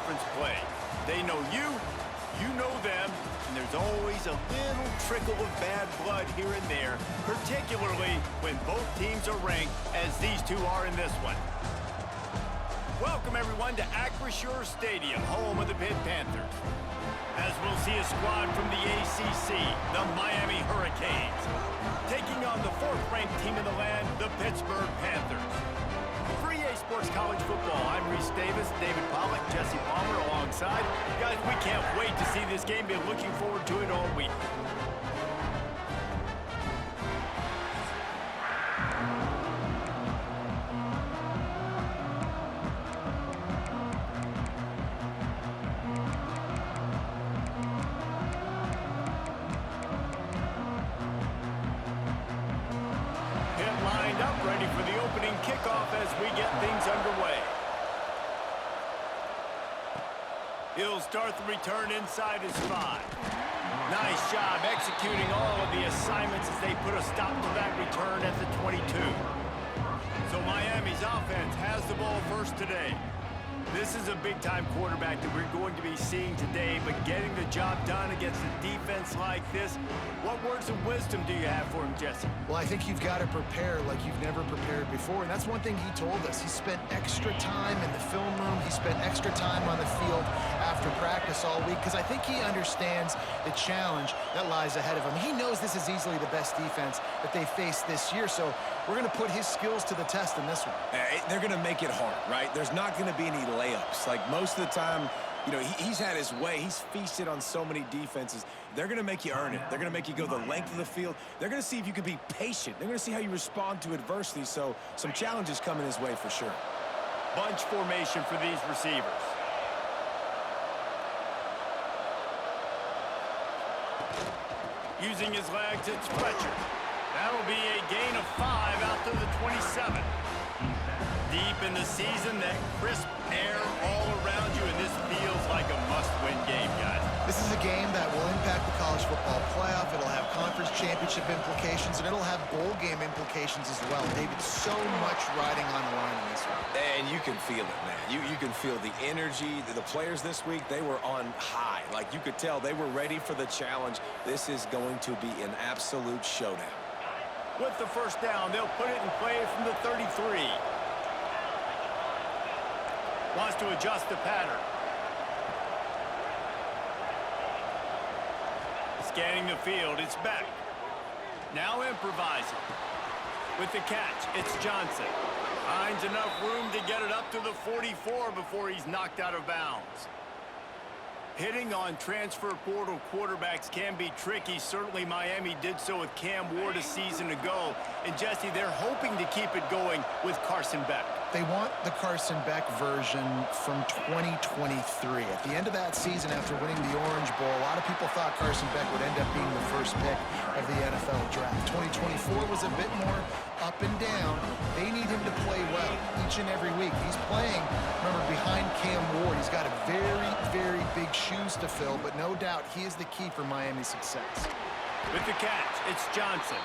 conference play. They know you know them, and there's always a little trickle of bad blood here and there, particularly when both teams are ranked as these two are in this one. Welcome, everyone, to Acrisure Stadium, home of the Pitt Panthers. As we'll see a squad from the ACC, the Miami Hurricanes, taking on the fourth-ranked team in the land, the Pittsburgh Panthers. For EA Sports College Football, I'm Reese Davis, David Pollack, Jesse Palmer alongside. Guys, we can't wait to see this game. Been looking forward to it all week. Ready for the opening kickoff as we get things underway. He'll start the return inside his 5. Nice job executing all of the assignments as they put a stop to that return at the 22. So Miami's offense has the ball first today. This is a big-time quarterback that we're going to be seeing today, but getting the job done against a defense like this, what words of wisdom do you have for him, Jesse? Well, I think you've got to prepare like you've never prepared before, and that's one thing he told us. He spent extra time in the film room. He spent extra time on the field after practice all week because I think he understands the challenge that lies ahead of him. He knows this is easily the best defense that they faced this year, so we're going to put his skills to the test in this one. They're going to make it hard, right? There's not going to be any layups. Like most of the time, you know, he's had his way. He's feasted on so many defenses. They're going to make you earn it. They're going to make you go the length of the field. They're going to see if you can be patient. They're going to see how you respond to adversity. So some challenges coming his way for sure. Bunch formation for these receivers. Using his legs, it's Fletcher. That'll be a gain of 5 out to the 27. Deep in the season, that crisp air all around you, and this feels like a must-win game, guys. This is a game that will impact the college football playoff. It'll have conference championship implications, and it'll have bowl game implications as well. David, so much riding on the line in this one. And you can feel it, man. You can feel the energy. The players this week, they were on high. Like, you could tell they were ready for the challenge. This is going to be an absolute showdown. With the first down, they'll put it in play from the 33. Wants to adjust the pattern. Scanning the field, it's Beck. Now improvising. With the catch, it's Johnson. Finds enough room to get it up to the 44 before he's knocked out of bounds. Hitting on transfer portal quarterbacks can be tricky. Certainly Miami did so with Cam Ward a season ago. And Jesse, they're hoping to keep it going with Carson Beck. They want the Carson Beck version from 2023. At the end of that season, after winning the Orange Bowl, a lot of people thought Carson Beck would end up being the first pick of the NFL draft. 2024 was a bit more up and down. They need him to play well each and every week. He's playing, remember, behind Cam Ward. He's got a very, very big shoes to fill, but no doubt he is the key for Miami's success. With the catch, it's Johnson.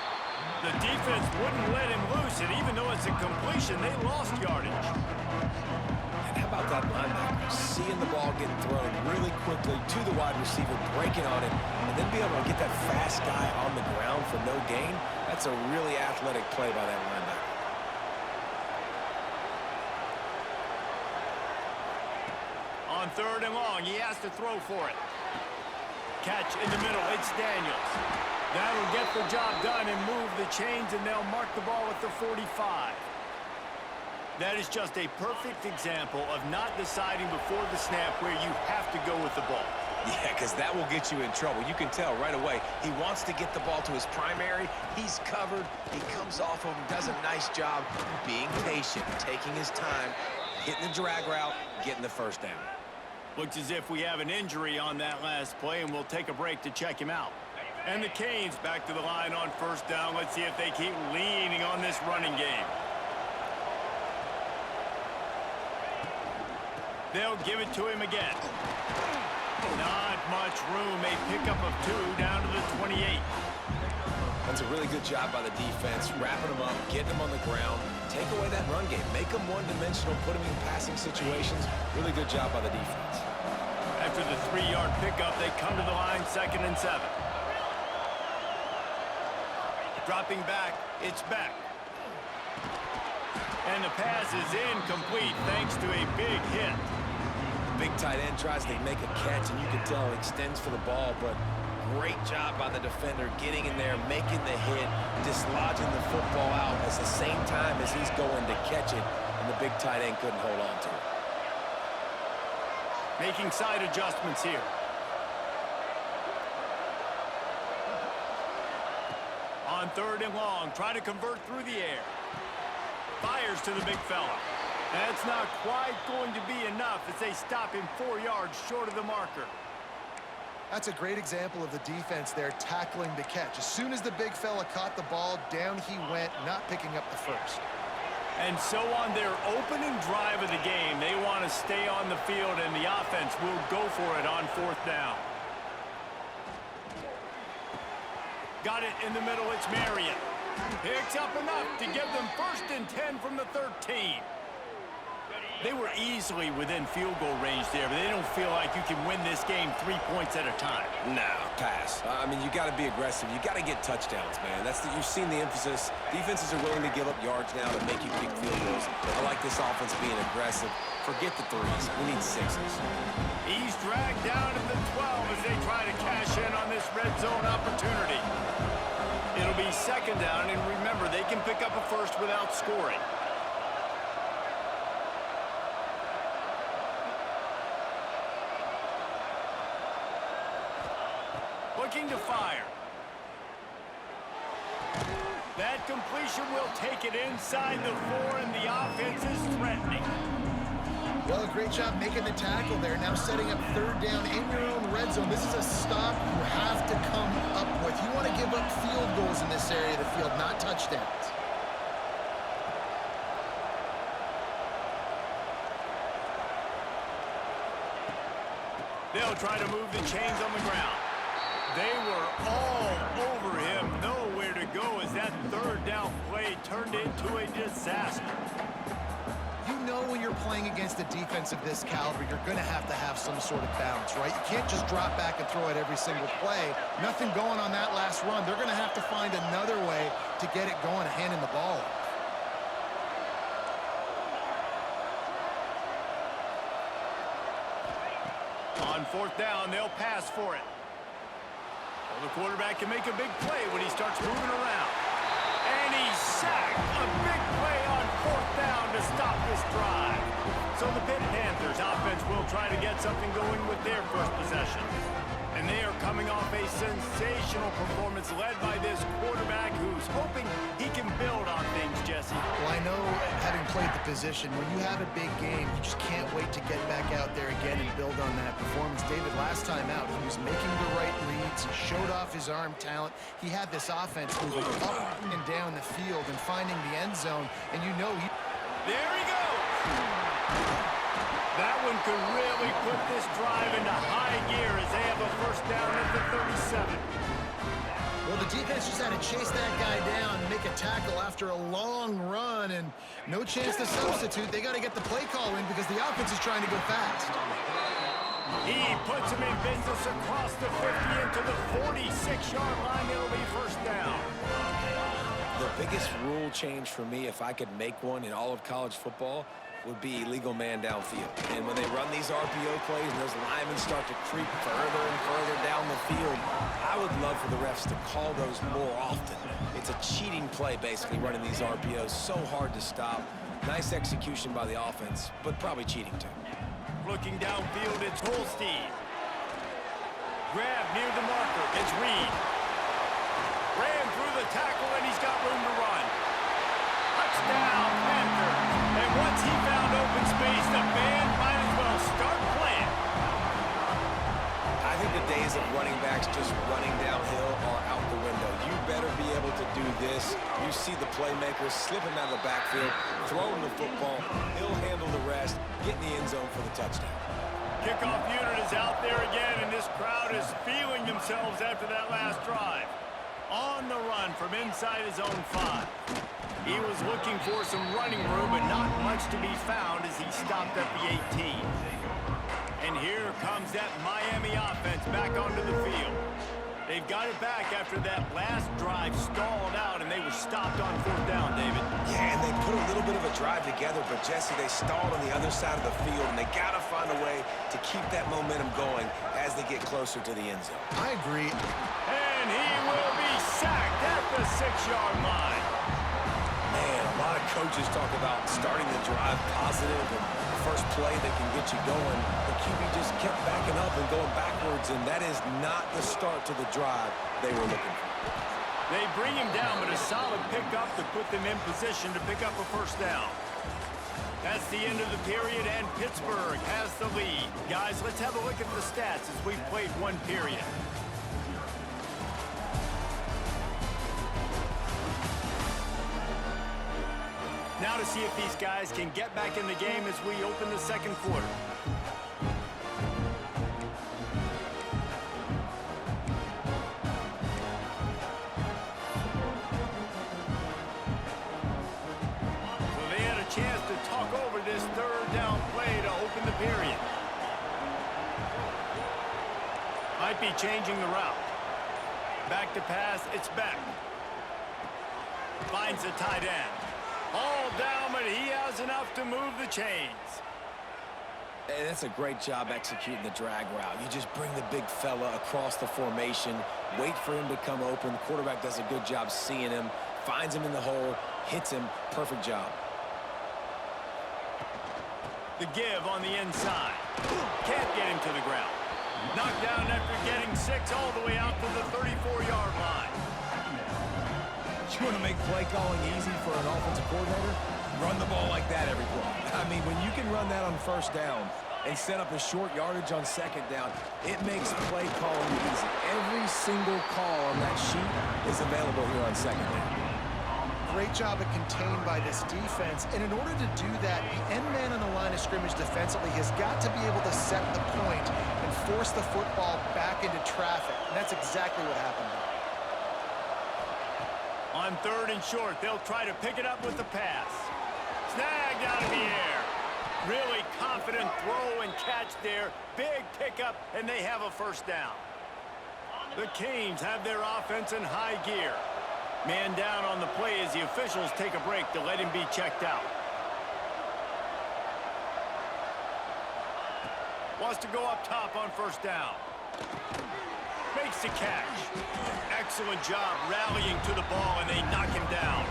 The defense wouldn't let him loose, and even though it's a completion, they lost yardage. And how about that linebacker? Seeing the ball get thrown really quickly to the wide receiver, breaking on it, and then be able to get that fast guy on the ground for no gain. That's a really athletic play by that linebacker. On 3rd and long, he has to throw for it. Catch in the middle, it's Daniels. That'll get the job done and move the chains, and they'll mark the ball at the 45. That is just a perfect example of not deciding before the snap where you have to go with the ball. Yeah, because that will get you in trouble. You can tell right away. He wants to get the ball to his primary. He's covered. He comes off of him, does a nice job being patient, taking his time, hitting the drag route, getting the first down. Looks as if we have an injury on that last play, and we'll take a break to check him out. And the Canes back to the line on first down. Let's see if they keep leaning on this running game. They'll give it to him again. Not much room. A pickup of 2 down to the 28. That's a really good job by the defense, wrapping them up, getting them on the ground, take away that run game, make them one-dimensional, put them in passing situations. Really good job by the defense. After the 3-yard pickup, they come to the line 2nd and 7. Dropping back, it's Beck. And the pass is incomplete thanks to a big hit. Big tight end tries to make a catch, and you can tell it extends for the ball, but great job by the defender getting in there, making the hit, dislodging the football out at the same time as he's going to catch it, and the big tight end couldn't hold on to it. Making side adjustments here. On 3rd and long, try to convert through the air. Fires to the big fella. That's not quite going to be enough as they stop him 4 yards short of the marker. That's a great example of the defense there tackling the catch. As soon as the big fella caught the ball, down he went, not picking up the first. And so on their opening drive of the game, they want to stay on the field, and the offense will go for it on 4th down. Got it in the middle, it's Marion. Picks up enough to give them 1st and 10 from the 13. They were easily within field goal range there, but they don't feel like you can win this game 3 points at a time. No, pass. I mean, you got to be aggressive. You got to get touchdowns, man. You've seen the emphasis. Defenses are willing to give up yards now to make you kick field goals. I like this offense being aggressive. Forget the 3s. We need 6s. He's dragged down to the 12 as they try to cash in on this red zone opportunity. It'll be 2nd down, and remember, they can pick up a first without scoring. Looking to fire. That completion will take it inside the 4, and the offense is threatening. Well, great job making the tackle there. Now setting up 3rd down in your own red zone. This is a stop you have to come up with. You want to give up field goals in this area of the field, not touchdowns. They'll try to move the chains on the ground. They were all over him, nowhere to go as that 3rd down play turned into a disaster. You know when you're playing against a defense of this caliber, you're going to have some sort of balance, right? You can't just drop back and throw it every single play. Nothing going on that last run. They're going to have to find another way to get it going, handing the ball off. On 4th down, they'll pass for it. Well, the quarterback can make a big play when he starts moving around. And he's sacked. A big play on 4th down to stop this drive. So the Pitt Panthers offense will try to get something going with their first possession. And they are coming off a sensational performance led by this quarterback who's hoping he can build on things, Jesse. Well, I know, having played the position, when you have a big game, you just can't wait to get back out there again and build on that performance. David, last time out, he was making the right reads. He showed off his arm talent. He had this offense moving up and down the field and finding the end zone. And you know he... There he goes! That one could really put this drive into high gear as they have a 1st down at the 37. Well, the defense just had to chase that guy down and make a tackle after a long run, and no chance to substitute. They got to get the play call in because the offense is trying to go fast. He puts him in business across the 50 into the 46-yard line. It'll be 1st down. The biggest rule change for me, if I could make one in all of college football, would be illegal man downfield. And when they run these RPO plays and those linemen start to creep further and further down the field, I would love for the refs to call those more often. It's a cheating play, basically, running these RPOs. So hard to stop. Nice execution by the offense, but probably cheating too. Looking downfield, it's Holstein. Grab near the marker, it's Reed. Ran through the tackle, and he's got room to run. Touchdown, Panthers. And once he found open space, the band might as well start playing. I think the days of running backs just running downhill are out the window. You better be able to do this. You see the playmakers slip him out of the backfield, throw him the football, he'll handle the rest, get in the end zone for the touchdown. Kickoff unit is out there again, and this crowd is feeling themselves after that last drive. On the run from inside his own 5. He was looking for some running room, but not much to be found as he stopped at the 18. And here comes that Miami offense back onto the field. They've got it back after that last drive stalled out, and they were stopped on 4th down, David. Yeah, and they put a little bit of a drive together, but, Jesse, they stalled on the other side of the field, and they got to find a way to keep that momentum going as they get closer to the end zone. I agree. And he will be sacked at the 6-yard line. Man, a lot of coaches talk about starting the drive positive and the first play that can get you going. The QB just kept backing up and going backwards, and that is not the start to the drive they were looking for. They bring him down, but a solid pickup to put them in position to pick up a 1st down. That's the end of the period, and Pittsburgh has the lead. Guys, let's have a look at the stats as we've played 1 period. Now to see if these guys can get back in the game as we open the 2nd quarter. So they had a chance to talk over this 3rd down play to open the period. Might be changing the route. Back to pass, it's back. Finds the tight end. All down, but he has enough to move the chains. And that's a great job executing the drag route. You just bring the big fella across the formation, wait for him to come open. The quarterback does a good job seeing him, finds him in the hole, hits him. Perfect job. The give on the inside. Can't get him to the ground. Knocked down after getting 6 all the way out to the 34-yard line. You want to make play calling easy for an offensive coordinator? Run the ball like that every play. I mean, when you can run that on 1st down and set up a short yardage on 2nd down, it makes play calling easy. Every single call on that sheet is available here on 2nd down. Great job of contained by this defense. And in order to do that, the end man on the line of scrimmage defensively has got to be able to set the point and force the football back into traffic. And that's exactly what happened there. On 3rd and short, they'll try to pick it up with the pass. Snagged out of the air. Really confident throw and catch there. Big pickup, and they have a 1st down. The Canes have their offense in high gear. Man down on the play as the officials take a break to let him be checked out. Wants to go up top on 1st down. Makes the catch. Excellent job rallying to the ball, and they knock him down.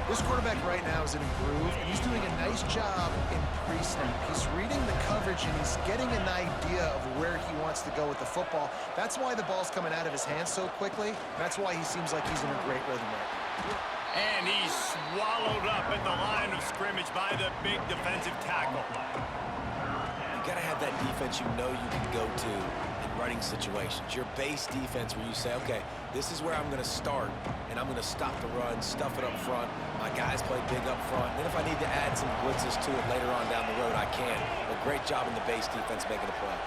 This quarterback right now is in a groove, and he's doing a nice job in pre-snap. He's reading the coverage, and he's getting an idea of where he wants to go with the football. That's why the ball's coming out of his hands so quickly. That's why he seems like he's in a great rhythm right now. And he's swallowed up at the line of scrimmage by the big defensive tackle. You got to have that defense you know you can go to in running situations. Your base defense where you say, okay, this is where I'm going to start, and I'm going to stop the run, stuff it up front. My guys play big up front. Then if I need to add some blitzes to it later on down the road, I can. But great job in the base defense making the play.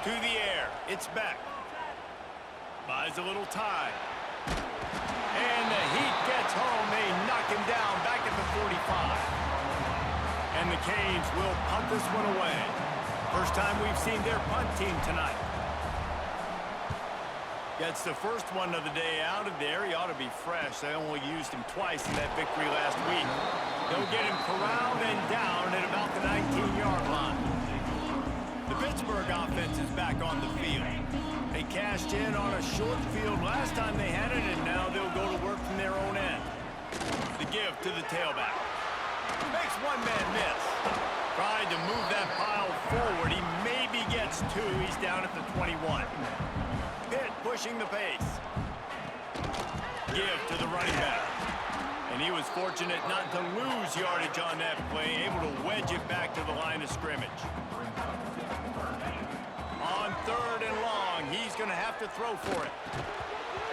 To the air, it's back. Buys a little time. And the heat gets home. They knock him down back at the 45. And the Canes will punt this one away. First time we've seen their punt team tonight. Gets the first one of the day out of there. He ought to be fresh. They only used him twice in that victory last week. They'll get him corralled and down at about the 19-yard line. The Pittsburgh offense is back on the field. They cashed in on a short field last time they had it, and now they'll go to work from their own end. The give to the tailback. Makes one man miss. Tried to move that pile forward. He maybe gets 2. He's down at the 21. Pitt pushing the pace. Give to the running back. And he was fortunate not to lose yardage on that play, able to wedge it back to the line of scrimmage. On 3rd and long, he's going to have to throw for it.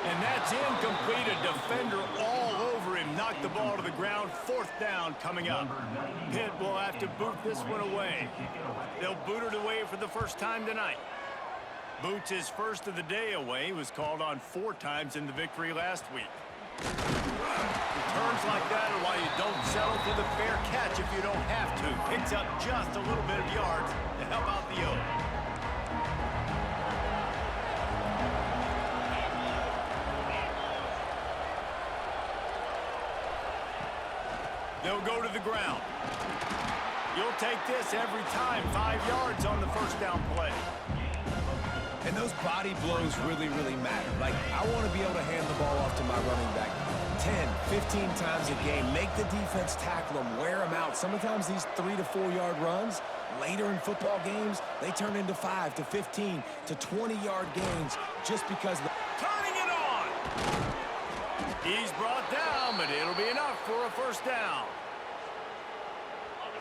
And that's incomplete. A defender all over him. Knocked the ball to the ground. 4th down coming up. Pitt will have to boot this one away. They'll boot it away for the first time tonight. Boots his first of the day away. He was called on 4 times in the victory last week. Returns like that are why you don't settle for the fair catch if you don't have to. Picks up just a little bit of yards to help out the O. They'll go to the ground. You'll take this every time. 5 yards on the first down play. And those body blows really, really matter. Like, I want to be able to hand the ball off to my running back 10, 15 times a game. Make the defense tackle them, wear them out. Sometimes these 3 to 4 yard runs, later in football games, they turn into 5 to 15 to 20 yard gains just because of the... Turning it on! He's brought down, but it'll be enough for a first down.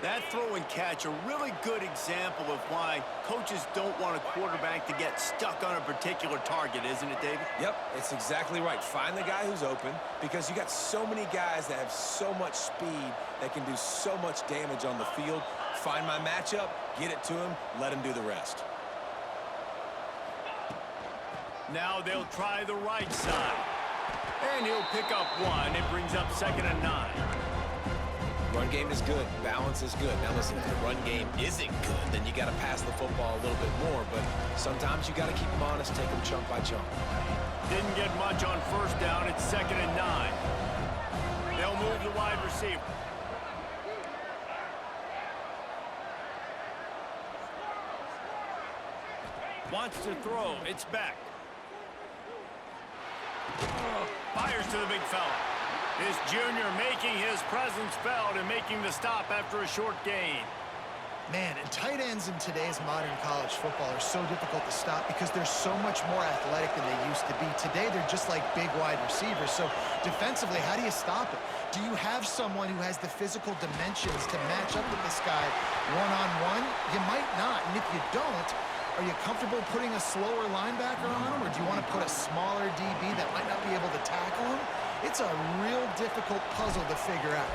That throw and catch, a really good example of why coaches don't want a quarterback to get stuck on a particular target, isn't it, David? Yep, it's exactly right. Find the guy who's open because you got so many guys that have so much speed that can do so much damage on the field. Find my matchup, get it to him, let him do the rest. Now they'll try the right side. And he'll pick up 1. It brings up 2nd and 9. Run game is good. Balance is good. Now listen, if the run game isn't good, then you got to pass the football a little bit more. But sometimes you got to keep them honest, take them chunk by chunk. Didn't get much on first down. It's 2nd and 9. They'll move the wide receiver. Wants to throw. It's back. Fires to the big fella. This junior making his presence felt and making the stop after a short gain. Man, and tight ends in today's modern college football are so difficult to stop because they're so much more athletic than they used to be. Today, they're just like big wide receivers. So defensively, how do you stop it? Do you have someone who has the physical dimensions to match up with this guy one-on-one? You might not, and if you don't, are you comfortable putting a slower linebacker on him, or do you want to put a smaller DB that might not be able to tackle him? It's a real difficult puzzle to figure out.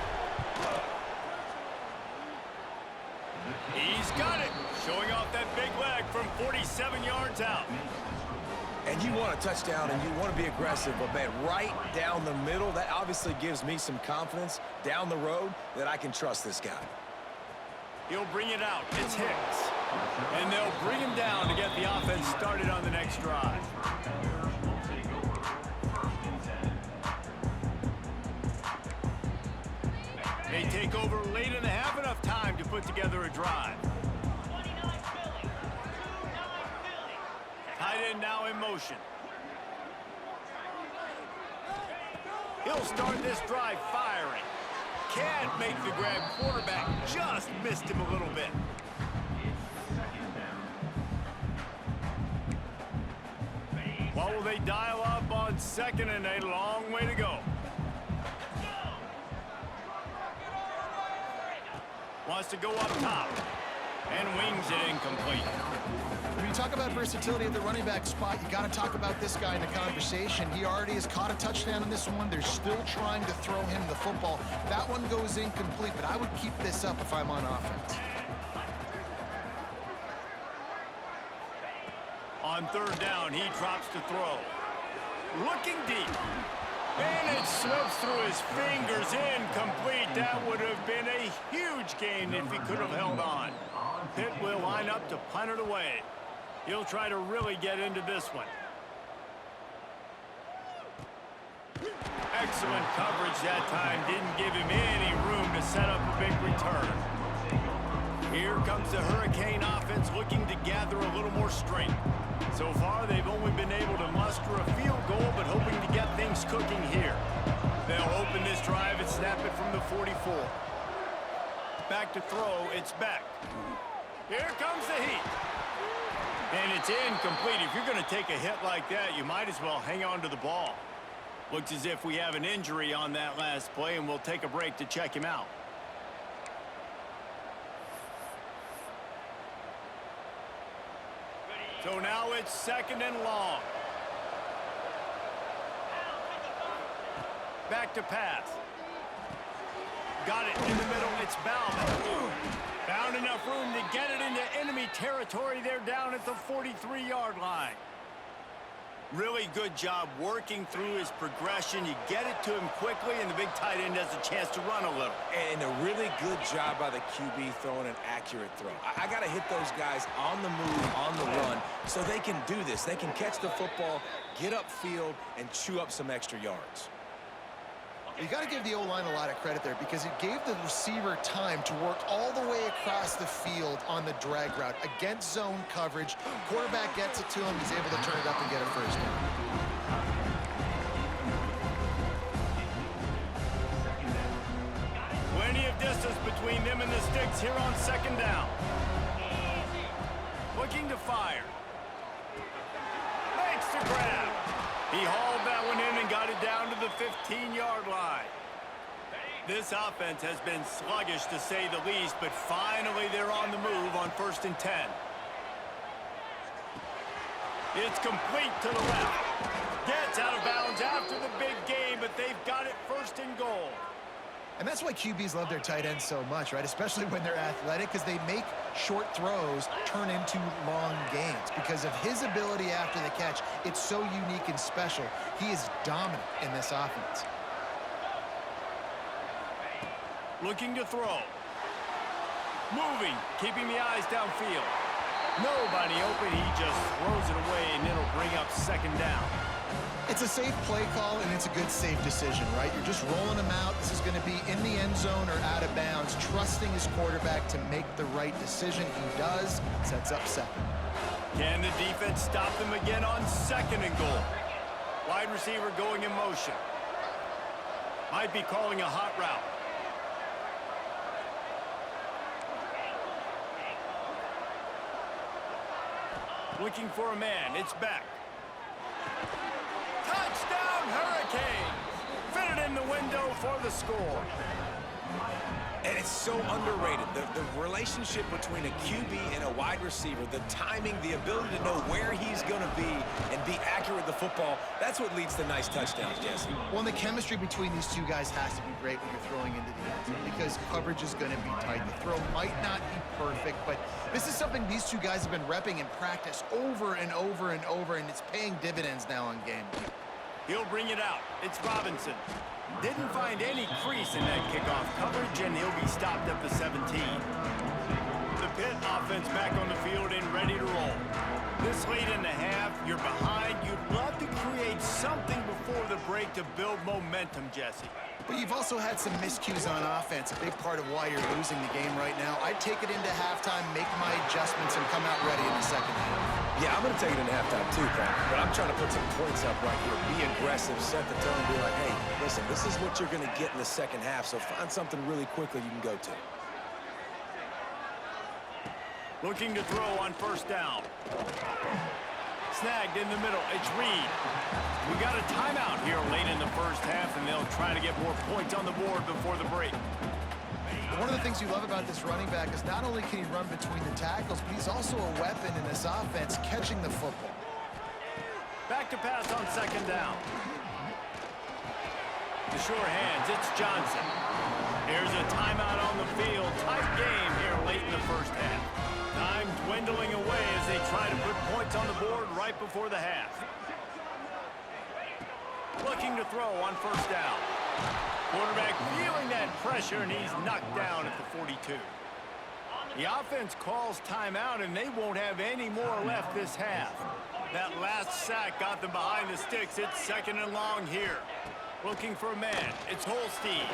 He's got it, showing off that big leg from 47 yards out. And you want a touchdown and you want to be aggressive, but man, right down the middle, that obviously gives me some confidence down the road that I can trust this guy. He'll bring it out. It's Hicks. And they'll bring him down to get the offense started on the next drive. They take over late in the half, enough time to put together a drive. Tight end now in motion. He'll start this drive firing. Can't make the grab. Quarterback just missed him a little bit. What will they dial up on 2nd and 8? A long way to go. Wants to go up top and wings it incomplete. When you talk about versatility at the running back spot, you got to talk about this guy in the conversation. He already has caught a touchdown in this one. They're still trying to throw him the football. That one goes incomplete, but I would keep this up if I'm on offense. On 3rd down, he drops to throw. Looking deep. And it slips through his fingers, incomplete. That would have been a huge gain if he could have held on. Pitt will line up to punt it away. He'll try to really get into this one. Excellent coverage that time. Didn't give him any room to set up a big return. Here comes the Hurricane offense looking to gather a little more strength. So far, they've only been able to muster a field goal, but hoping to get things cooking here. They'll open this drive and snap it from the 44. Back to throw, it's back. Here comes the heat. And it's incomplete. If you're going to take a hit like that, you might as well hang on to the ball. Looks as if we have an injury on that last play, and we'll take a break to check him out. So now it's 2nd and long. Back to pass. Got it in the middle. It's Bauman. Found enough room to get it into enemy territory. They're down at the 43-yard line. Really good job working through his progression. You get it to him quickly, and the big tight end has a chance to run a little. And a really good job by the QB throwing an accurate throw. I got to hit those guys on the move, on the run, so they can do this. They can catch the football, get upfield, and chew up some extra yards. You got to give the O-line a lot of credit there because it gave the receiver time to work all the way across the field on the drag route against zone coverage. Quarterback gets it to him. He's able to turn it up and get a first down. Plenty of distance between them and the sticks here on second down. Looking to fire. Makes the grab. He hauled that one in and got it down to the 15-yard line. This offense has been sluggish, to say the least, but finally they're on the move on 1st and 10. It's complete to the left. Gets out of bounds after the big game, but they've got it 1st and goal. And that's why QBs love their tight ends so much, right? Especially when they're athletic, because they make short throws turn into long gains. Because of his ability after the catch, it's so unique and special. He is dominant in this offense. Looking to throw. Moving, keeping the eyes downfield. Nobody open, he just throws it away, and it'll bring up 2nd down. It's a safe play call, and it's a good, safe decision, right? You're just rolling him out. This is going to be in the end zone or out of bounds, trusting his quarterback to make the right decision. He does. Sets up 2nd. Can the defense stop them again on 2nd and goal? Wide receiver going in motion. Might be calling a hot route. Looking for a man. It's back. Touchdown, Hurricanes! Fit it in the window for the score. And it's so underrated. The relationship between a QB and a wide receiver, the timing, the ability to know where he's going to be and be accurate with the football, that's what leads to nice touchdowns, Jesse. Well, and the chemistry between these two guys has to be great when you're throwing into the end zone because coverage is going to be tight. The throw might not be perfect, but this is something these two guys have been repping in practice over and over and over, and it's paying dividends now on game. He'll bring it out. It's Robinson. Didn't find any crease in that kickoff coverage, and he'll be stopped at the 17. The Pitt offense back on the field and ready to roll. This late in the half, you're behind. You'd love to create something before the break to build momentum, Jesse. But you've also had some miscues on offense, a big part of why you're losing the game right now. I'd take it into halftime, make my adjustments, and come out ready in the 2nd half. Yeah, I'm going to take it in halftime too, Pat. But I'm trying to put some points up right here. Be aggressive, set the tone, be like, hey, listen, this is what you're going to get in the 2nd half, so find something really quickly you can go to. Looking to throw on 1st down. Snagged in the middle. It's Reed. We got a timeout here late in the 1st half, and they'll try to get more points on the board before the break. One of the things you love about this running back is not only can he run between the tackles, but he's also a weapon in this offense, catching the football. Back to pass on 2nd down. The sure hands, it's Johnson. Here's a timeout on the field. Tight game here late in the 1st half. Time dwindling away as they try to put points on the board right before the half. Looking to throw on 1st down. Quarterback feeling that pressure, and he's knocked down at the 42. The offense calls timeout, and they won't have any more left this half. That last sack got them behind the sticks. It's 2nd and long here. Looking for a man. It's Holstein.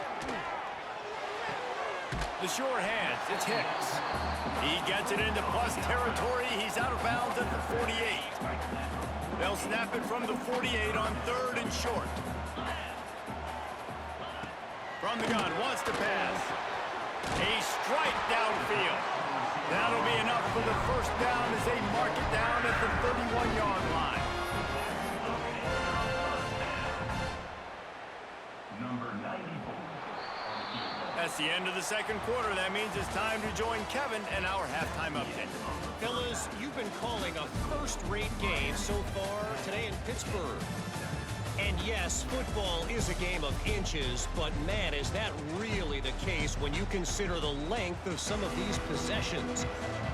The sure hands. It's Hicks. He gets it into plus territory. He's out of bounds at the 48. They'll snap it from the 48 on 3rd and short. From the gun, wants to pass. A strike downfield. That'll be enough for the 1st down as they mark it down at the 31-yard line. That's the end of the 2nd quarter. That means it's time to join Kevin and our halftime update. Fellas, you've been calling a first-rate game so far today in Pittsburgh. And yes, football is a game of inches, but man, is that really the case when you consider the length of some of these possessions.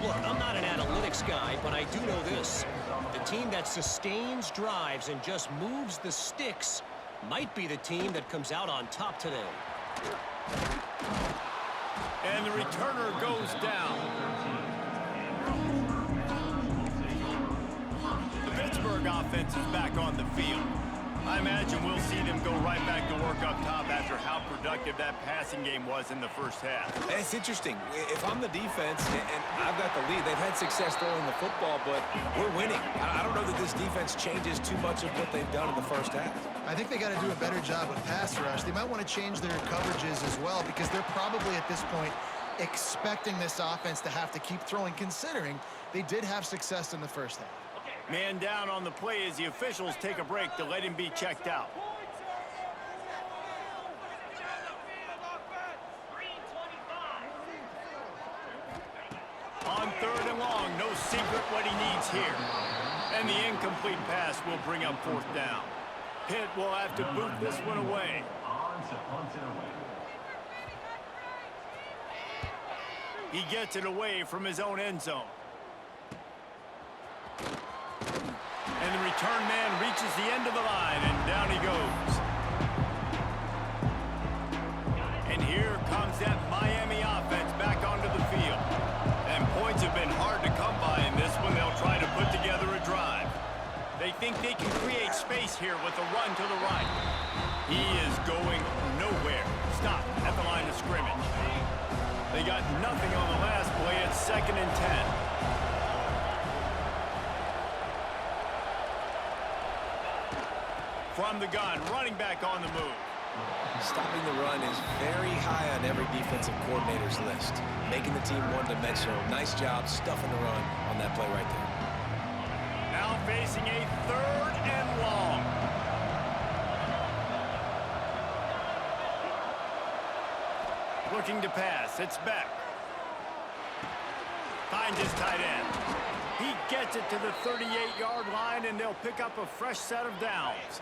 Look, I'm not an analytics guy, but I do know this. The team that sustains drives and just moves the sticks might be the team that comes out on top today. And the returner goes down. The Pittsburgh offense is back on the field. I imagine we'll see them go right back to work up top after how productive that passing game was in the first half. It's interesting. If I'm the defense and I've got the lead, they've had success throwing the football, but we're winning. I don't know that this defense changes too much of what they've done in the first half. I think they got to do a better job with pass rush. They might want to change their coverages as well because they're probably at this point expecting this offense to have to keep throwing, considering they did have success in the first half. Man down on the play as the officials take a break to let him be checked out. On 3rd and long, no secret what he needs here. And the incomplete pass will bring up 4th down. Pitt will have to boot this one away. He gets it away from his own end zone. And the return man reaches the end of the line, and down he goes. And here comes that Miami offense back onto the field. And points have been hard to come by in this one. They'll try to put together a drive. They think they can create space here with a run to the right. He is going nowhere. Stop at the line of scrimmage. They got nothing on the last play. It's 2nd and 10. From the gun, running back on the move. Stopping the run is very high on every defensive coordinator's list. Making the team one-dimensional. Nice job stuffing the run on that play right there. Now facing a 3rd and long. Looking to pass. It's Beck. Finds his tight end. He gets it to the 38-yard line, and they'll pick up a fresh set of downs.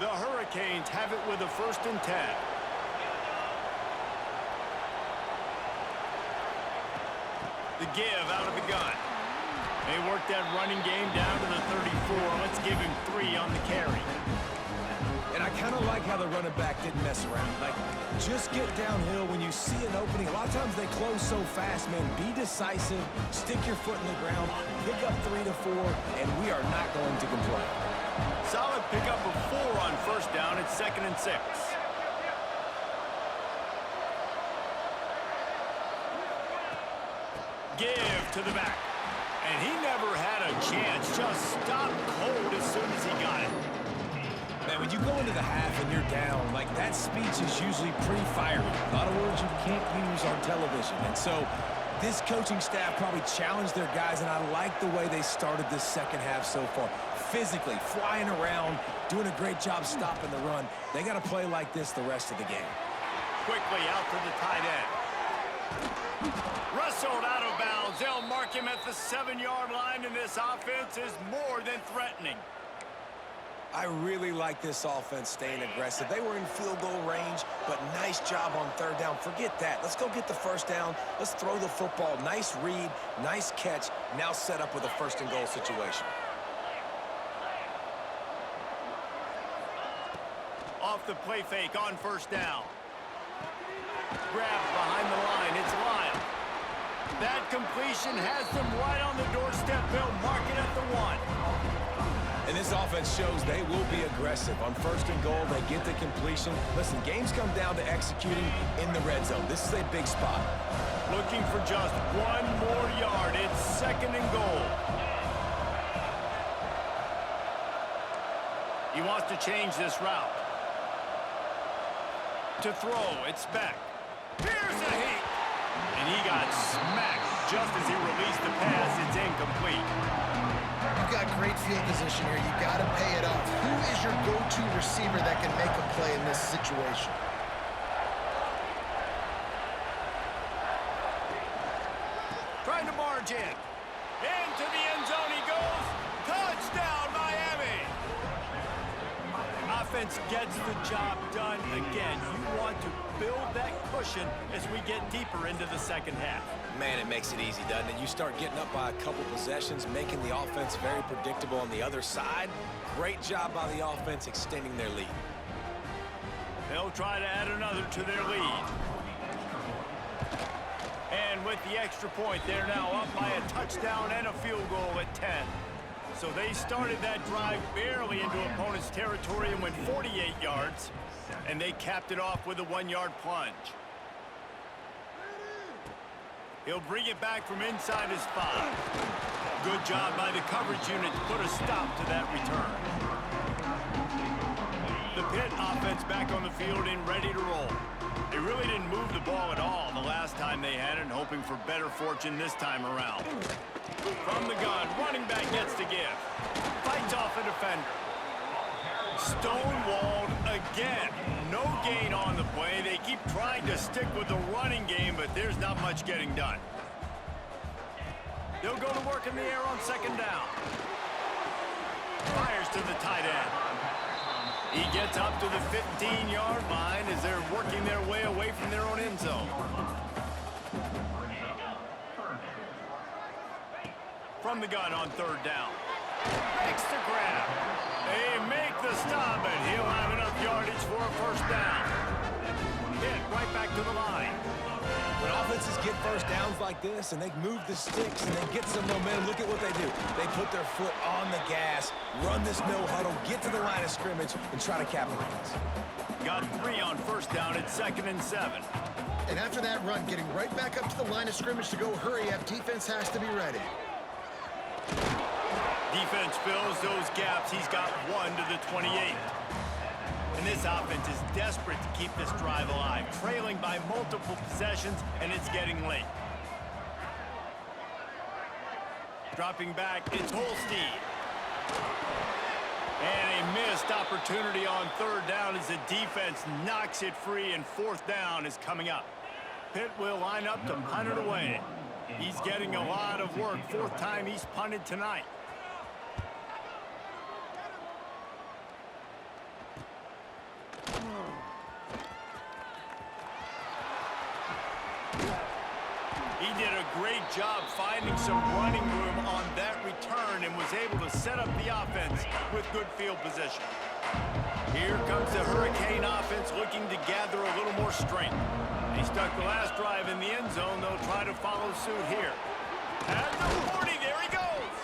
The Hurricanes have it with a 1st and 10. The give out of the gun. They work that running game down to the 34. Let's give him 3 on the carry. And I kind of like how the running back didn't mess around. Like, just get downhill when you see an opening. A lot of times they close so fast, man. Be decisive, stick your foot in the ground, pick up 3 to 4, and we are not going to complain. Solid pickup of 4 on 1st down. It's 2nd and 6. Give to the back. And he never had a chance. Just stopped cold as soon as he got it. Man, when you go into the half and you're down, like, that speech is usually pretty fiery. A lot of words you can't use on television. And so this coaching staff probably challenged their guys, and I like the way they started this second half so far. Physically, flying around, doing a great job stopping the run. They got to play like this the rest of the game. Quickly out to the tight end. Wrestled out of bounds. They'll mark him at the 7-yard line, and this offense is more than threatening. I really like this offense staying aggressive. They were in field goal range, but nice job on 3rd down. Forget that. Let's go get the 1st down. Let's throw the football. Nice read, nice catch. Now set up with a 1st and goal situation. Off the play fake on 1st down. Grabbed behind the line. It's Lyle. That completion has them right on the doorstep. They'll mark it at the 1. And this offense shows they will be aggressive. On 1st and goal, they get the completion. Listen, games come down to executing in the red zone. This is a big spot. Looking for just 1 more yard. It's 2nd and goal. He wants to change this route. To throw, it's Beck. Here's a heat. And he got smacked just as he released the pass. It's incomplete. You've got great field position here. You got to pay it off. Who is your go-to receiver that can make a play in this situation? Trying to barge in. Into the end zone he goes. Touchdown, Miami. A offense gets the job done again. You want to build that cushion as we get deeper into the second half. Man, it makes it easy, doesn't it? You start getting up by a couple possessions, making the offense very predictable on the other side. Great job by the offense extending their lead. They'll try to add another to their lead. And with the extra point, they're now up by a touchdown and a field goal at 10. So they started that drive barely into opponent's territory and went 48 yards. And they capped it off with a 1-yard plunge. He'll bring it back from inside his 5. Good job by the coverage unit to put a stop to that return. The Pitt offense back on the field and ready to roll. They really didn't move the ball at all the last time they had it, and hoping for better fortune this time around. From the gun, running back gets to give. Fights off a defender. Stonewalled again. No gain on the play. They keep trying to stick with the running game, but there's not much getting done. They'll go to work in the air on second down. Fires to the tight end. He gets up to the 15-yard line as they're working their way away from their own end zone. From the gun on third down. Makes the grab. They make the stop, and he'll have enough yardage for a first down. Hit right back to the line. When offenses get first downs like this and they move the sticks and they get some momentum, look at what they do. They put their foot on the gas, run this no huddle, get to the line of scrimmage, and try to capitalize. Got 3 on first down at 2nd and 7. And after that run, getting right back up to the line of scrimmage to go hurry up, defense has to be ready. Defense fills those gaps. He's got 1 to the 28. And this offense is desperate to keep this drive alive, trailing by multiple possessions, and it's getting late. Dropping back, it's Holstein. And a missed opportunity on third down as the defense knocks it free, and fourth down is coming up. Pitt will line up to punt it away. He's getting a lot of work. 4th time he's punted tonight. He did a great job finding some running room on that return and was able to set up the offense with good field position. Here comes the Hurricane offense looking to gather a little more strength. They stuck the last drive in the end zone. They'll try to follow suit here. At the 40, there he goes.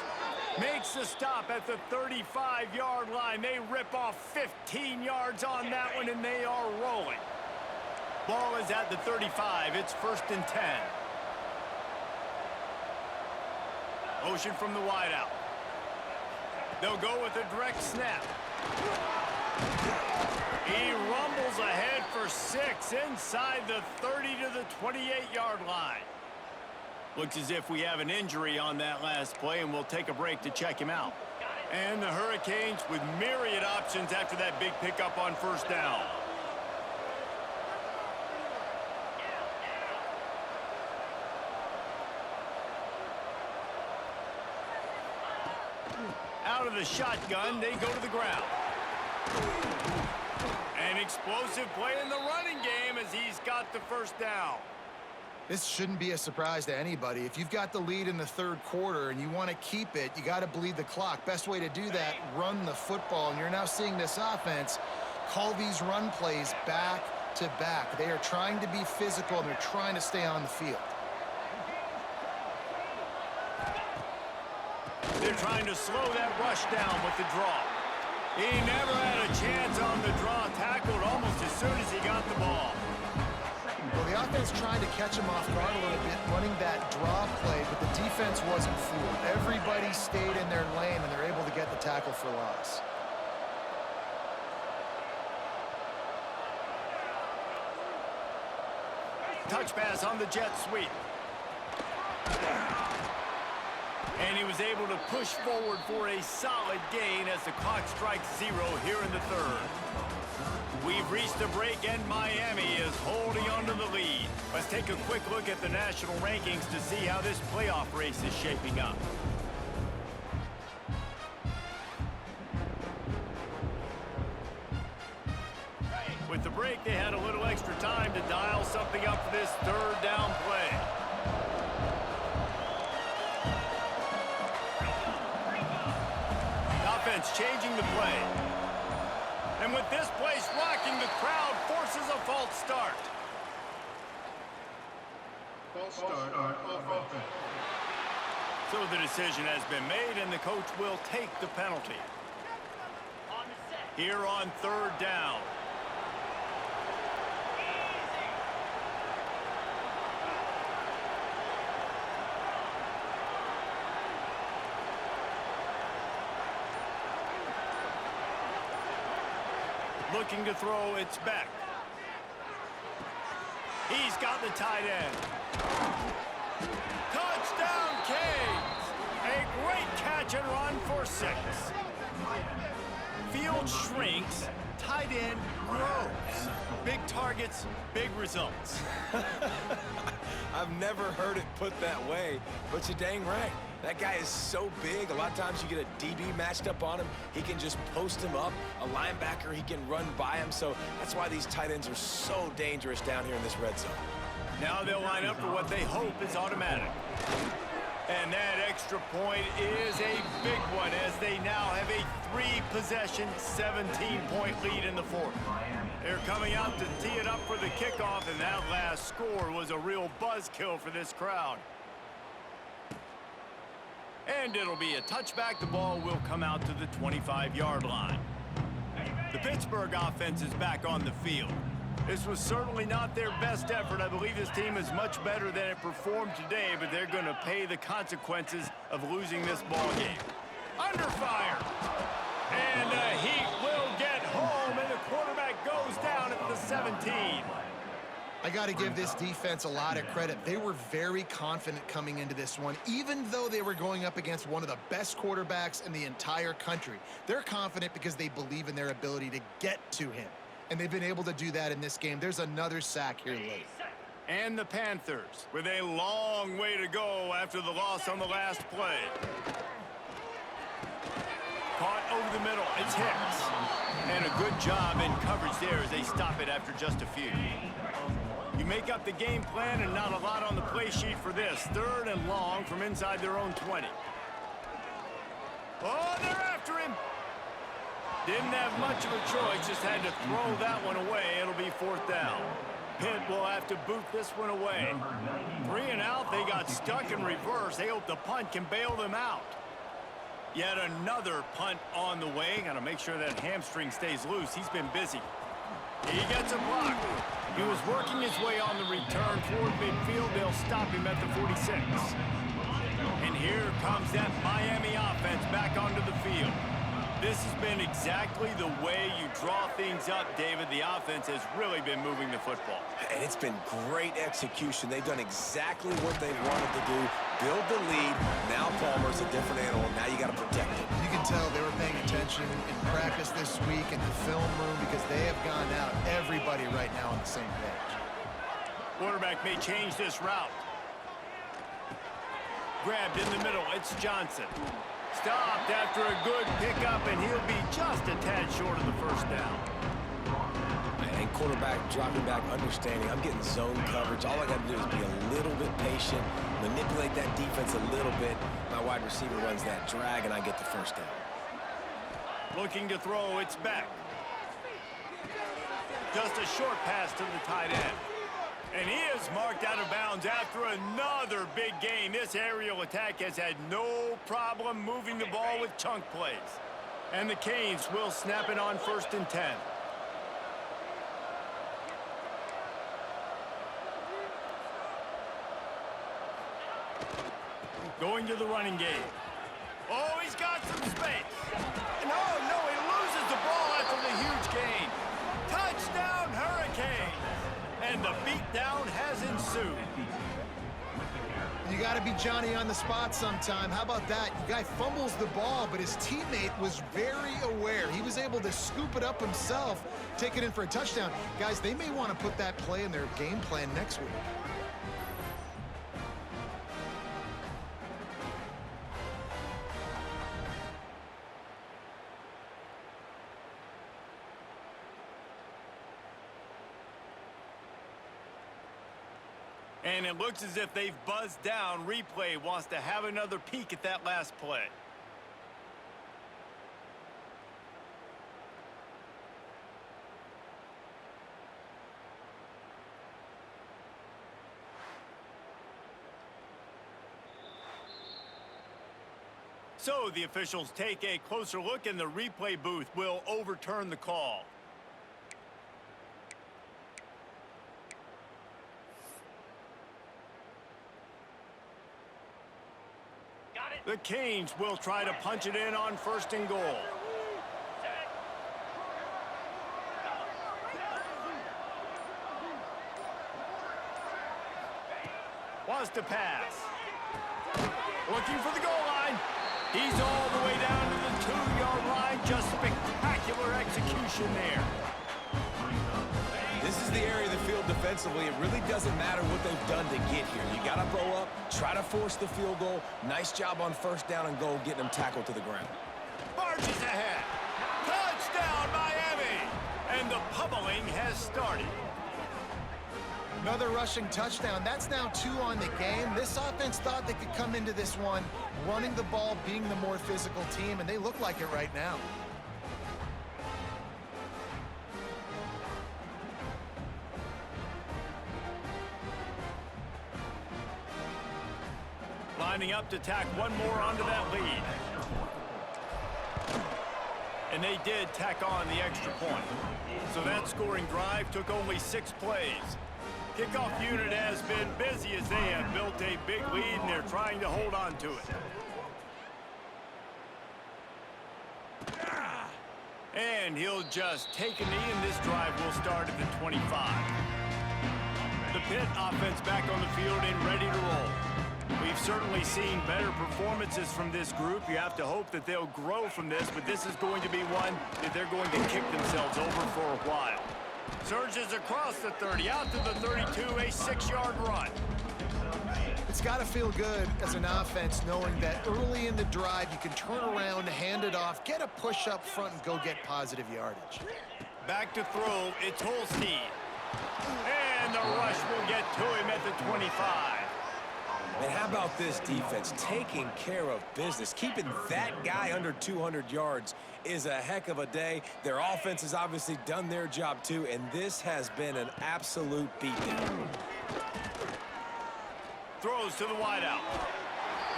Makes the stop at the 35-yard line. They rip off 15 yards on that one, and they are rolling. Ball is at the 35. It's 1st and 10. Motion from the wideout. They'll go with a direct snap. He rumbles ahead for 6 inside the 30 to the 28-yard line. Looks as if we have an injury on that last play, and we'll take a break to check him out. And the Hurricanes with myriad options after that big pickup on first down. Out of the shotgun, they go to the ground. An explosive play in the running game as he's got the first down. This shouldn't be a surprise to anybody. If you've got the lead in the 3rd quarter and you want to keep it, you got to bleed the clock. Best way to do that, run the football. And you're now seeing this offense call these run plays back to back. They are trying to be physical, and they're trying to stay on the field. They're trying to slow that rush down with the draw. He never had a chance on the draw, tackled almost as soon as he got the ball. Well, the offense tried to catch him off guard a little bit, running that draw play, but the defense wasn't fooled. Everybody stayed in their lane, and they're able to get the tackle for loss. Touch pass on the jet sweep. And he was able to push forward for a solid gain as the clock strikes 0 here in the 3rd. We've reached a break, and Miami is holding on to the lead. Let's take a quick look at the national rankings to see how this playoff race is shaping up. With the break, they had a little extra time to dial something up for this third down play. Offense changing the play. And with this place rocking, the crowd forces a false start. False start on offense. So the decision has been made, and the coach will take the penalty. Here on third down. Looking to throw, it's back. He's got the tight end. Touchdown, Canes! A great catch and run for 6. Field shrinks, tight end grows. Big targets, big results. I've never heard it put that way, but you're dang right. That guy is so big. A lot of times you get a DB matched up on him. He can just post him up. A linebacker, he can run by him. So that's why these tight ends are so dangerous down here in this red zone. Now they'll line up for what they hope is automatic. And that extra point is a big one, as they now have a 3-possession, 17-point lead in the fourth. They're coming out to tee it up for the kickoff, and that last score was a real buzzkill for this crowd. And it'll be a touchback. The ball will come out to the 25-yard line. The Pittsburgh offense is back on the field. This was certainly not their best effort. I believe this team is much better than it performed today, but they're going to pay the consequences of losing this ball game. Under fire. And the Heat will get home, and the quarterback goes down at the 17. I got to give this defense a lot of credit. They were very confident coming into this one, even though they were going up against one of the best quarterbacks in the entire country. They're confident because they believe in their ability to get to him. And they've been able to do that in this game. There's another sack here late. And the Panthers with a long way to go after the loss on the last play. Caught over the middle. It's Hicks. And a good job in coverage there as they stop it after just a few. You make up the game plan, and not a lot on the play sheet for this. Third and long from inside their own 20. Oh, they're after him. Didn't have much of a choice, just had to throw that one away. It'll be fourth down. Pitt will have to boot this one away. 3 and out, they got stuck in reverse. They hope the punt can bail them out. Yet another punt on the way. Got to make sure that hamstring stays loose. He's been busy. He gets a block. He was working his way on the return toward midfield. They'll stop him at the 46. And here comes that Miami offense back onto the field. This has been exactly the way you draw things up, David. The offense has really been moving the football. And it's been great execution. They've done exactly what they wanted to do. Build the lead. Now Palmer's a different animal. Now you got to protect it. You can tell they were paying attention in practice this week in the film room because they have gone out, everybody right now on the same page. Quarterback may change this route. Grabbed in the middle. It's Johnson. Stopped after a good pickup, and he'll be just a tad short of the first down. And quarterback dropping back, understanding I'm getting zone coverage. All I got to do is be a little bit patient, manipulate that defense a little bit. My wide receiver runs that drag, and I get the first down. Looking to throw, it's back. Just a short pass to the tight end. And he is marked out of bounds after another big gain. This aerial attack has had no problem moving the ball with chunk plays. And the Canes will snap it on 1st and 10. Going to the running game. Oh, he's got some space. No, he loses the ball after the huge gain. Touchdown, Hurricanes. And the beatdown has ensued. You got to be Johnny on the spot sometime. How about that? The guy fumbles the ball, but his teammate was very aware. He was able to scoop it up himself, take it in for a touchdown. Guys, they may want to put that play in their game plan next week. And it looks as if they've buzzed down. Replay wants to have another peek at that last play. So the officials take a closer look, and the replay booth will overturn the call. The Canes will try to punch it in on 1st and goal. Wants to pass. Looking for the goal line. He's all the way down to the 2-yard line. Just spectacular execution there. This is the area of the field defensively. It really doesn't matter what they've done to get here. You got to blow up, try to force the field goal. Nice job on 1st down and goal, getting them tackled to the ground. Barges ahead. Touchdown, Miami. And the pummeling has started. Another rushing touchdown. That's now 2 on the game. This offense thought they could come into this one running the ball, being the more physical team, and they look like it right now. Lining up to tack one more onto that lead. And they did tack on the extra point. So that scoring drive took only 6 plays. Kickoff unit has been busy as they have built a big lead, and they're trying to hold on to it. And he'll just take a knee, and this drive will start at the 25. The Pitt offense back on the field and ready to roll. We've certainly seen better performances from this group. You have to hope that they'll grow from this, but this is going to be one that they're going to kick themselves over for a while. Surges across the 30, out to the 32, a 6-yard run. It's got to feel good as an offense knowing that early in the drive you can turn around, hand it off, get a push up front, and go get positive yardage. Back to throw, it's Holstein. And the rush will get to him at the 25. And how about this defense? Taking care of business. Keeping that guy under 200 yards is a heck of a day. Their offense has obviously done their job too, and this has been an absolute beatdown. Throws to the wideout.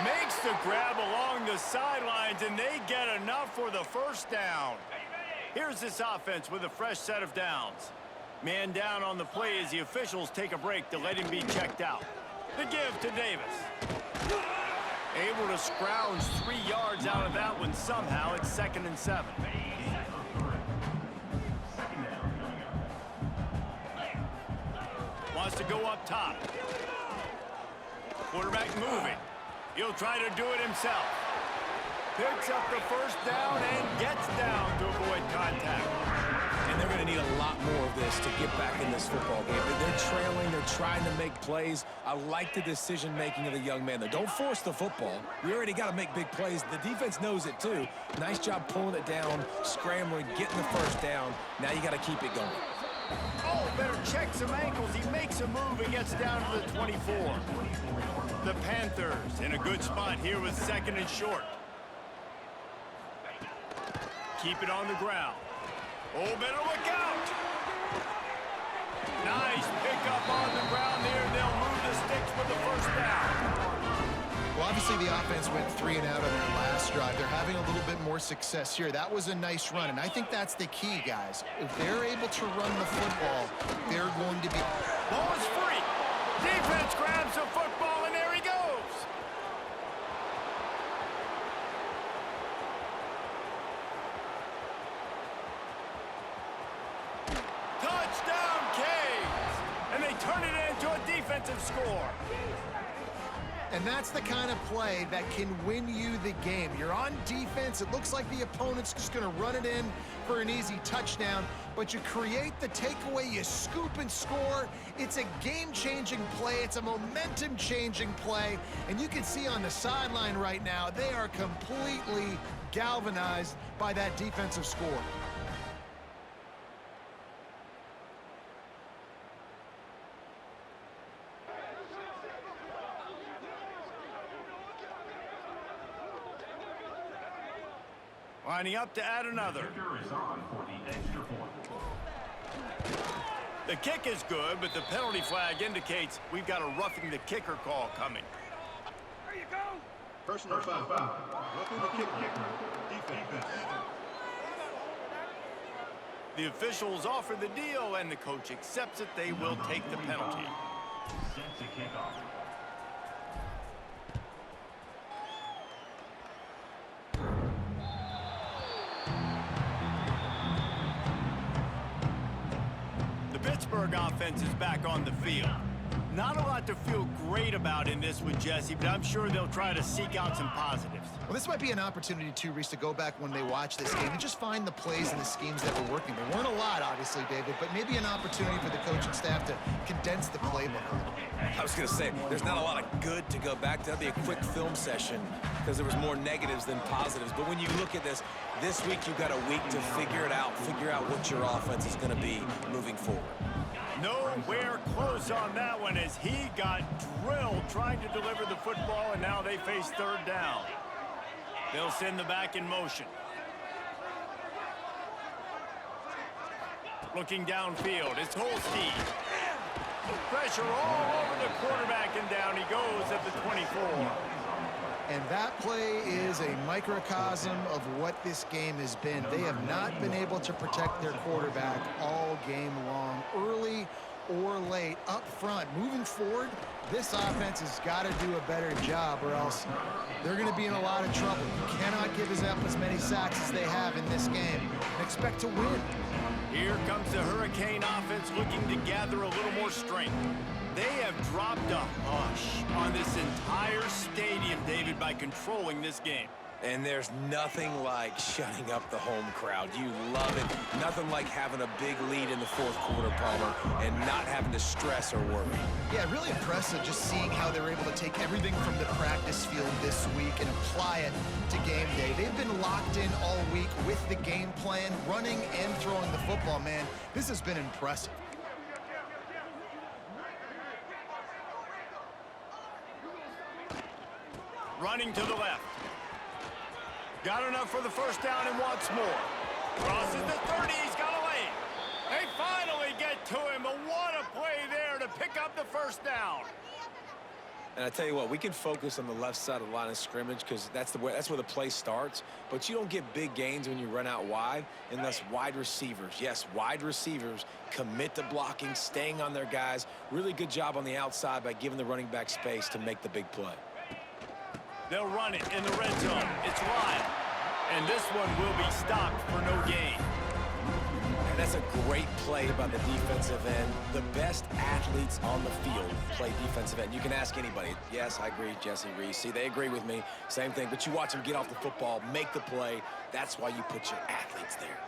Makes the grab along the sidelines, and they get enough for the 1st down. Here's this offense with a fresh set of downs. Man down on the play as the officials take a break to let him be checked out. The give to Davis. Able to scrounge 3 yards out of that one somehow. It's 2nd and 7. Wants to go up top. Quarterback moving. He'll try to do it himself. Picks up the 1st down and gets down to avoid contact. And they're going to need a lot more of this to get back in this football game. They're trailing. They're trying to make plays. I like the decision-making of the young man. They don't force the football. We already got to make big plays. The defense knows it, too. Nice job pulling it down, scrambling, getting the 1st down. Now you got to keep it going. Oh, better check some ankles. He makes a move and gets down to the 24. The Panthers in a good spot here with 2nd and short. Keep it on the ground. Oh, better look out. Nice pickup on the ground there. They'll move the sticks with the 1st down. Well, obviously the offense went 3 and out on their last drive. They're having a little bit more success here. That was a nice run, and I think that's the key, guys. If they're able to run the football, they're going to be... Ball is free. Defense grabs the football, and there he goes. Touchdown, Canes! And they turn it into a defensive score. And that's the kind of play that can win you the game. You're on defense. It looks like the opponent's just going to run it in for an easy touchdown, but you create the takeaway, you scoop and score. It's a game-changing play. It's a momentum-changing play. And you can see on the sideline right now, they are completely galvanized by that defensive score. Lining up to add another. Kicker is on for the extra point. The kick is good, but the penalty flag indicates we've got a roughing the kicker call coming. Personal foul. Roughing the kicker. Defense. The officials offer the deal, and the coach accepts it. They will take the penalty. Set to kick off. The Pittsburgh offense is back on the field. Not a lot to feel great about in this one, Jesse, but I'm sure they'll try to seek out some positives. Well, this might be an opportunity, too, Reese, to go back when they watch this game and just find the plays and the schemes that were working. There weren't a lot, obviously, David, but maybe an opportunity for the coaching staff to condense the playbook a little bit. I was going to say, there's not a lot of good to go back to. That'd be a quick film session because there was more negatives than positives. But when you look at this week you've got a week to figure it out, figure out what your offense is going to be moving forward. Nowhere close on that one as he got drilled trying to deliver the football, and now they face third down. They'll send the back in motion. Looking downfield, it's Holstein. Pressure all over the quarterback, and down he goes at the 24. And that play is a microcosm of what this game has been. They have not been able to protect their quarterback all game long, early or late, up front. Moving forward, this offense has got to do a better job or else they're going to be in a lot of trouble. You cannot give up as many sacks as they have in this game and expect to win. Here comes the Hurricane offense looking to gather a little more strength. They have dropped a hush on this entire stadium, David, by controlling this game. And there's nothing like shutting up the home crowd. You love it. Nothing like having a big lead in the fourth quarter, Palmer, and not having to stress or worry. Yeah, really impressive just seeing how they were able to take everything from the practice field this week and apply it to game day. They've been locked in all week with the game plan, running and throwing the football, man. This has been impressive. Running to the left. Got enough for the first down and wants more. Crosses the 30, he's got a lane. They finally get to him, but what a play there to pick up the first down. And I tell you what, we can focus on the left side of the line of scrimmage because that's where the play starts. But you don't get big gains when you run out wide unless wide receivers, yes, wide receivers commit to blocking, staying on their guys. Really good job on the outside by giving the running back space to make the big play. They'll run it in the red zone. It's Lyle. And this one will be stopped for no gain. And that's a great play by the defensive end. The best athletes on the field play defensive end. You can ask anybody. Yes, I agree, Jesse Reese. See, they agree with me. Same thing. But you watch them get off the football, make the play. That's why you put your athletes there.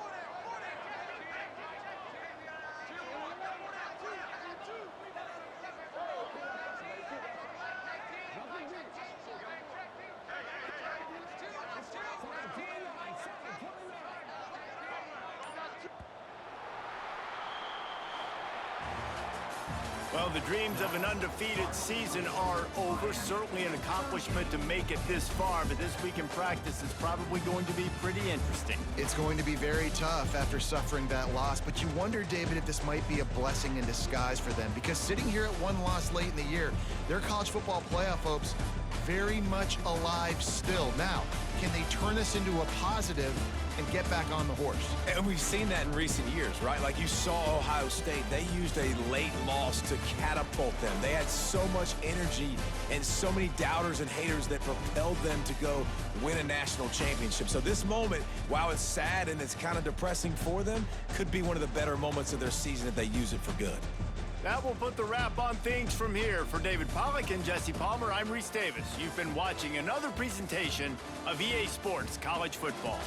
Well, the dreams of an undefeated season are over. Certainly an accomplishment to make it this far, but this week in practice is probably going to be pretty interesting. It's going to be very tough after suffering that loss, but you wonder, David, if this might be a blessing in disguise for them, because sitting here at one loss late in the year, their college football playoff hopes very much alive still. Now, can they turn this into a positive and get back on the horse? And we've seen that in recent years, right? Like you saw Ohio State, they used a late loss to catapult them. They had so much energy and so many doubters and haters that propelled them to go win a national championship. So this moment, while it's sad and it's kind of depressing for them, could be one of the better moments of their season if they use it for good. That will put the wrap on things from here. For David Pollack and Jesse Palmer, I'm Reese Davis. You've been watching another presentation of EA Sports College Football.